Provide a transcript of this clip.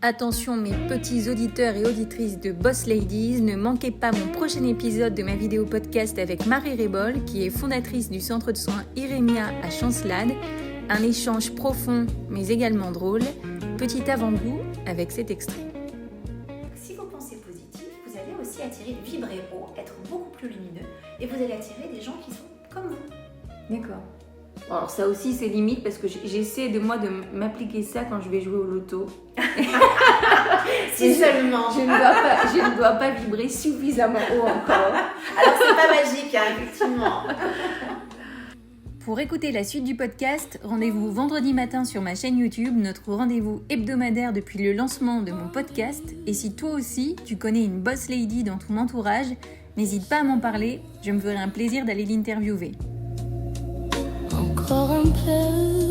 Attention mes petits auditeurs et auditrices de Boss Ladies, ne manquez pas mon prochain épisode de ma vidéo podcast avec Marie Rébol, qui est fondatrice du centre de soins Irémia à Chancelade. Un échange profond mais également drôle. Petit avant-goût avec cet extrait. Si vous pensez positif, vous allez aussi attirer, vibrer haut, être beaucoup plus lumineux et vous allez attirer des gens qui sont comme vous. D'accord. Alors ça aussi c'est limite parce que j'essaie de m'appliquer ça quand je vais jouer au loto. Si seulement. Je ne dois pas vibrer suffisamment haut encore. Alors c'est pas magique, effectivement. Pour écouter la suite du podcast, rendez-vous vendredi matin sur ma chaîne YouTube, notre rendez-vous hebdomadaire depuis le lancement de mon podcast. Et si toi aussi, tu connais une boss lady dans ton entourage, n'hésite pas à m'en parler, je me ferai un plaisir d'aller l'interviewer. Encore un peu.